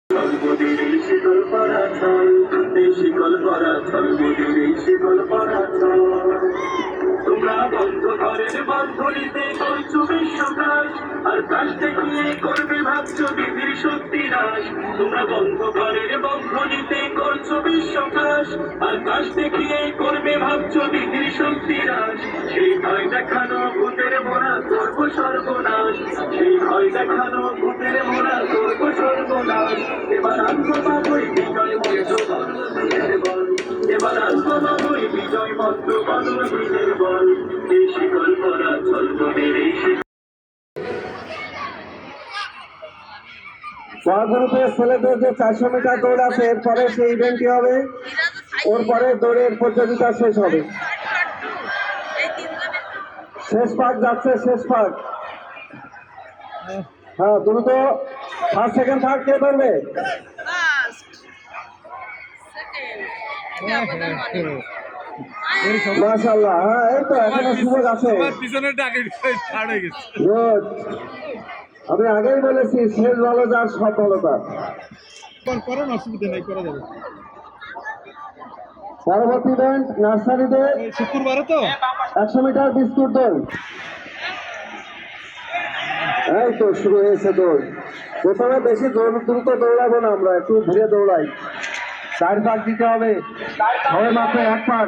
তোমরা বন্ধ ঘরের বন্ধনীতে করছো বিশ্বকাশ, আর কাশ দেখিয়ে করবে ভাবছো বিধির শক্তি নাশ। তোমরা বন্ধ ঘরের বন্ধনীতে করছো বিশ্বকাশ, আর কাশ দেখিয়ে করবে ভাবছো বিধির শক্তি নাশ। সেই ভয় দেখানো ভূতের মোড়া করবো সর্বনাশ, সেই ভয় দেখানো ভূতের মোড়া করবো সর্বনাশ। এবার আত্মবাবই বিজয় মন্ত্র বন্ধের বল, এবার আত্মবাবই বিজয় মন্ত্র বন্ধের বল। এই শিকল পরা ছলবনের এই গ্রুপের ছেলেদের যে 400 মিটার দৌড় আছে, এরপরে সেই ইভেন্টটি হবে, ওর পরে দৌড়ের প্রতিযোগিতা শেষ হবে। শেষ পাক যাচ্ছে, শেষ পাক। হ্যাঁ, দ্রুত ফার্স্ট সেকেন্ড থার্ড কে ধরবে? মাশাআল্লাহ, হ্যাঁ এই তো এখনো সুযোগ আছে। গুড, আমি আগেই বলেছি শেষ ভালো যার সব ভালো তার। অসুবিধা নেই, করা যাবে। পরবর্তী ইভেন্ট নার্সারিতে শুক্রবারে তো 100 মিটার বিস্কুট দৌড়। এই তো শুরু হয়েছে দৌড়। প্রথমে বেশি দ্রুত দৌড়াবো না, আমরা একটু ধীরে দৌড়াই। 4 পাক দিতে হবে, সবাই মাত্র 1 পাক।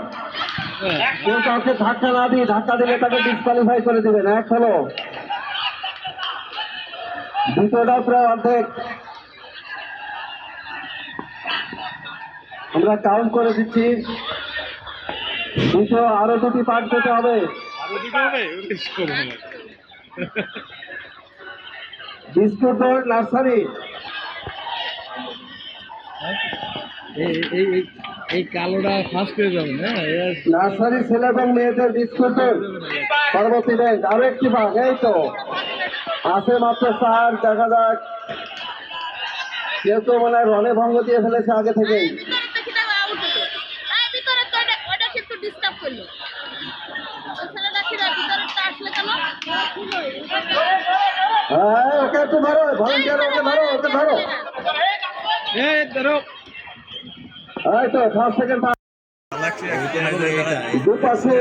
কেউ কাউকে ধাক্কা না দিয়ে, ধাক্কা দিলে তাকে ডিসকোয়ালিফাই করে দিবেন। 1 হলো, দ্বিতীয়টা প্রায় অর্ধেক। আমরা কাউন্ট করে দিচ্ছি। দ্বিতীয় আরো 2টি পার্ট দিতে হবে। বিস্কুট দৌড় নার্সারি। এই কালোটা ফার্স্ট হয়ে যাবে না? নার্সারি ছেলে এবং মেয়েদের বিস্কুট দৌড় পরবর্তী ব্যাংক। আরো একটি ভাগ, এই তো আছে মাত্র 4। দেখা যাক, কেউ তো মানে রনে ভঙ্গ দিয়ে ফেলেছে আগে থেকেই। হ্যাঁ, ওকে একটু ধরো, ভলেন্টিয়ার ওকে ধরো, ওকে ধরো। এই তো ফার্স্ট সেকেন্ড দুপাশে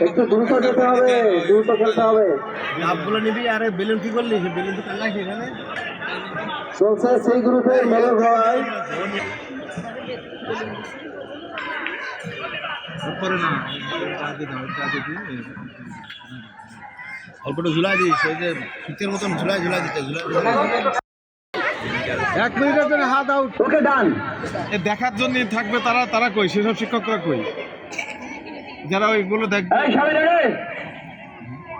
একটু দ্রুত যেতে হবে, দ্রুত খেলতে হবে। নিবি। আরে বেলুন কি করলি? বেলুন তো টাঙ্গাই সেখানে চলছে সেই গ্রুপের মেলো ভাই। অল্পটা ঝুলাই দিস, ওই যে শীতের মতন ঝুলাই দিতে। 1 মিনিটের জন্য হাত আউট। ওকে ডান। দেখার জন্য থাকবে তারা কই? সেসব শিক্ষকরা কই, যারা ওইগুলো দেখবে?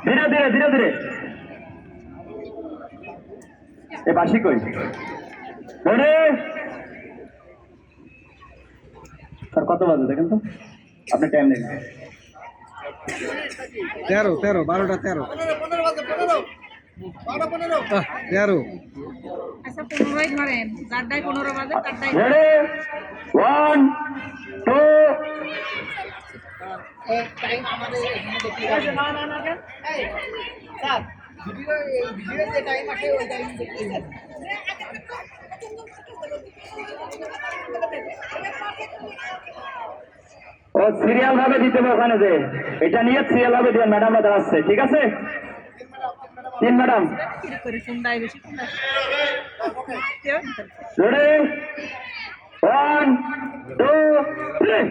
ধীরে ধীরে ধীরে ধীরে এ বাসি কই স্যার, কত বাজে দেখেন তো, আপনি টাইম দেখেন। 13, 12টা 13। 13। আচ্ছা 15ই ধরেন, 4টায় 15 বাজে, 4টায়। রেডি 1 2 টাইম আমাদের এখানে দেখি না এই স্যার ভিডিও যে টাইম আসে ওই টাইম দেখতে হবে। ও সিরিয়াল ভাবে দিতে হবে ওখানে, যে এটা নিয়ে সিরিয়াল ভাবে দিবেন। ম্যাডামরা দাঁড়াচ্ছে, ঠিক আছে? 3 ম্যাডাম রেডি 1 2 3।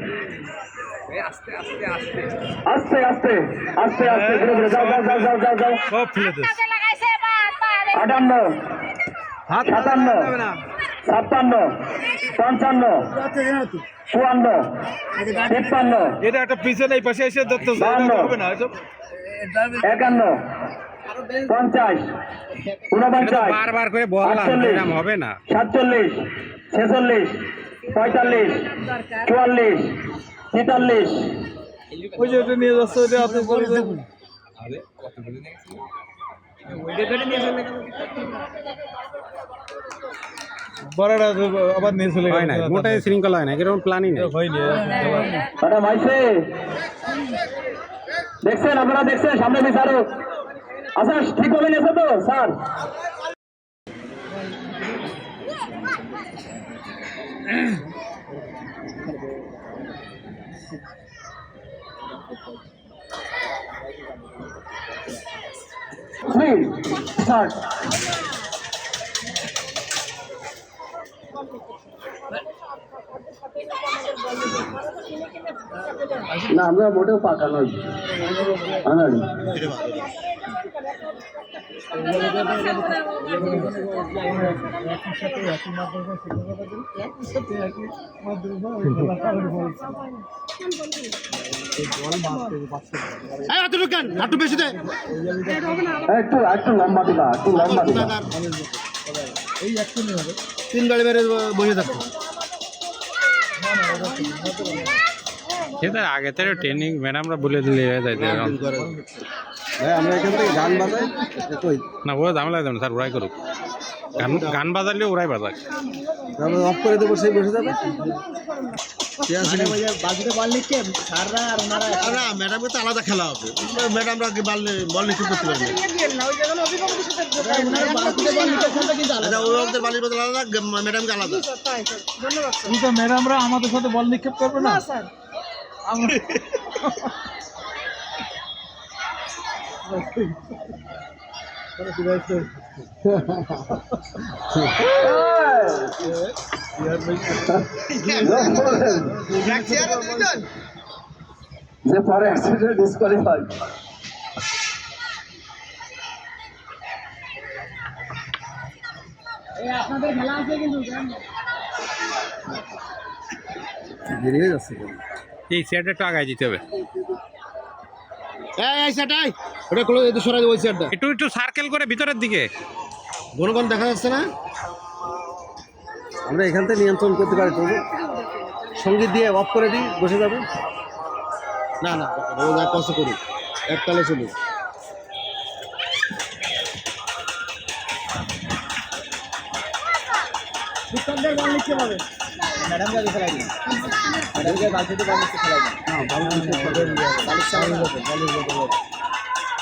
আস্তে আস্তে আস্তে আস্তে ধীরে ধীরে যাও যাও যাও যাও যাও যাও। সব ফেলে দে। 58 57 56 55 54 53 এটা একটা পিছনে এই পাশে এসে ধরতে হবে না। 51 50 49 বারবার করে বললাম হবে না। 47 46 45 44 43। ওই যে ওটা নিয়ে যাচ্ছে, ওইটা আপনি বলে দেন। বড়রা আবার নিয়ে চলে গেল। মোটাই শৃঙ্খলা হয় না, এরকম প্ল্যানিং হয়নি। দেখছেন আপনারা, দেখছেন সামনে বিচারক আচ্ছা ঠিকভাবে নিয়েছে তো স্যার? স্টার্ট। না আমরা মোটেও পাকা নই, আনাড়ি। একটু বেশি দে, একটু একটু লম্বা দিবা, একটু লম্বা দিবা। তিন গাড়ি বেড়ে বসে থাকো। সেটা আগে থেকে ট্রেনিং ম্যাডামরা বলে দিলে যাইতে ভাই আমরা এখান থেকে গান বাজাই কই, না ওরা ঝামেলা দেবেন স্যার, ওরাই করুক। গান গান বাজালে ওরাই বাজাক। আমরা অফ করে দেবো, সেই বসে যাবে। বাজিতে বল নিচ্ছে স্যাররা আর ওনারা না, ম্যাডামকে তো আলাদা খেলা হবে। ম্যাডামরা বল নিক্ষেপ করতে পারবে। ওনারা বাজিতে বল নিচ্ছে কিন্তু আচ্ছা, অভিভাবকদের বালির বদল আলাদা, ম্যাডামকে আলাদা। কিন্তু ম্যাডামরা আমাদের সাথে বল নিক্ষেপ করবে না স্যার? যে পরে অ্যাক্সিডেন্ট ডিসকোয়ালিফাই। আপনাদের খেলা আছে কিন্তু দেরি হয়ে যাচ্ছে। এই সেটটা একটু আগায় দিতে হবে, এই সেটাই ওটা ক্লোজ, একটু সরাই দেবো ওই সেটটা। একটু একটু সার্কেল করে ভিতরের দিকে। ঘন দেখা যাচ্ছে না। আমরা এখান থেকে নিয়ন্ত্রণ করতে পারি, তবু সঙ্গীত দিয়ে অফ করে দিই, বসে যাবে। না না, ও যা কষ্ট করুক, এক তালে চলুক। শিক্ষকদের বল নিচ্ছে পাবে ম্যাডামরা খেলা দিন, ম্যাডামকে বাজিতে বল নিচ্ছে খেলা দিন।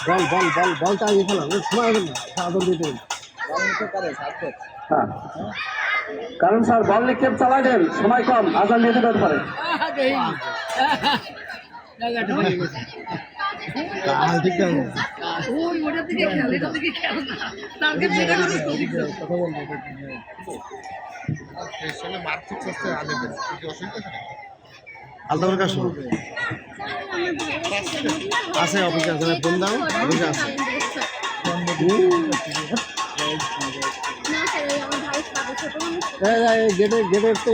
বল বল বল বলটা আগে খেলা, সময় হবে না, সাধন দিতে হবে। হ্যাঁ, কারণ স্যার বল নিক্ষেপ চালাই দেন, সময় কম, আজান দিতে পারে। আলাদা করে কাজ আছে, অফিসে আছে, ফোন দাও, অফিসে আছে। গেটে গেটে তো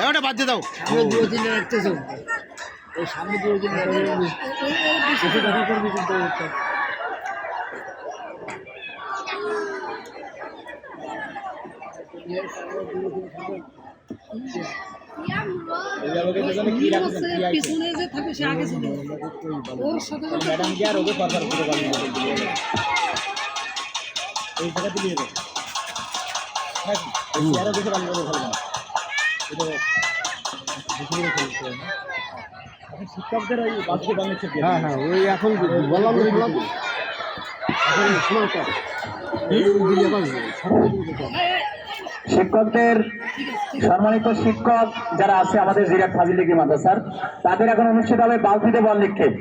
ওটা বাদ দিয়ে দাও। সামনে দিয়ে দেখা করবি কিন্তু পিছনে যে থাকে সে আগে চলে ওর সাথে ম্যাডাম কি আর ওকে কথা বলতে পারবে না, এই জায়গাতে দিয়ে দেবে নাকি আরো দেখে ভালো করে ভালো শিক্ষকদের ওই বাচ্চা বানিয়েছে। হ্যাঁ হ্যাঁ, ওই এখন বললাম সময় কম। শিক্ষকদের সম্মানিত শিক্ষক যারা আছে আমাদের জিরাট ফাজিলিকি মাদ্রাসার, তাদের এখন অনুষ্ঠিত হবে বালতিতে বল নিক্ষেপ।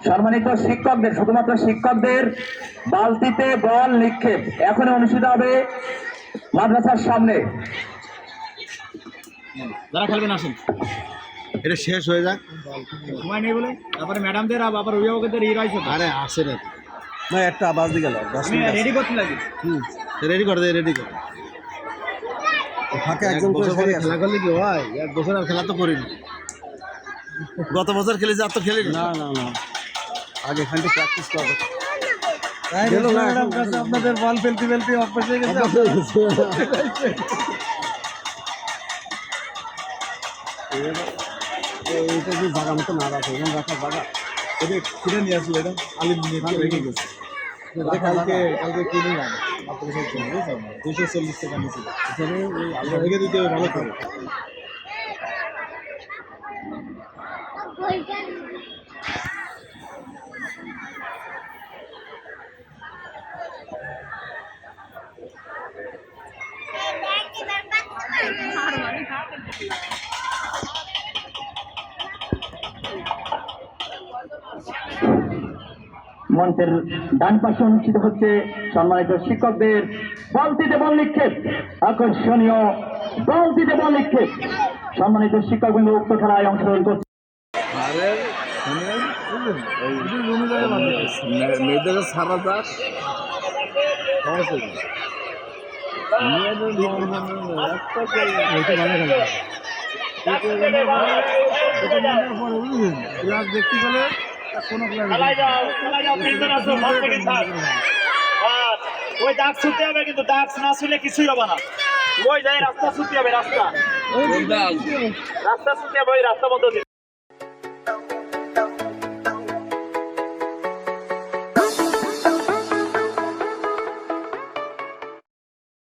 সম্মানিত শিক্ষকদের, শুধুমাত্র শিক্ষকদের বালতিতে বল নিক্ষেপ এখন অনুষ্ঠিত হবে মাদ্রাসার সামনে। যারা খেলবেন আসেন, এটা শেষ হয়ে যাক, সময় নেই বলে তারপরে ম্যাডামদের আবার অভিভাবকদের রয়েছে। আরে আসে না, না একটা আওয়াজ দিয়ে গেল, 10 মিনিট রেডি করতে লাগে। রেডি করে দে, রেডি কর। ফাঁকে একজন করে বছর খেলা করলে কি হয়? এক বছর আর খেলা তো করিনি, গত বছর খেলেছি, আর তো খেলিনি। না না না, আগে এখানটা প্র্যাকটিস করবো। আপনাদের বল ফেলতে ফেলতে অভ্যাস হয়ে গেছে। এইটা যে জায়গা মতো না রাখে, এরকম রাখার জায়গা এটা কিনে নিয়ে আসলো, এটা আলিম নিয়ে রেখে গেছে। কালকে কিনে না মাত্র 240 টাকা নিয়েছিল, রেখে দিতে হবে ভালো করে। মঞ্চের ডান পাশে অনুষ্ঠিত হচ্ছে সম্মানিত শিক্ষকদের বলতিতে বল নিক্ষেপ, আকর্ষণীয় বলতিতে বল নিক্ষেপ। সম্মানিত শিক্ষকবৃন্দ উক্ত খেলায় অংশগ্রহণ করছে। মেয়েদের সারা যাক দেখতে গেলে কোনো ওই দাগ ছুটতে হবে, কিন্তু দাগ না ছুলে কিছুই হবে না। ওই যাই রাস্তা ছুটতে হবে, রাস্তা ছুটতে হবে, ওই রাস্তা বন্ধ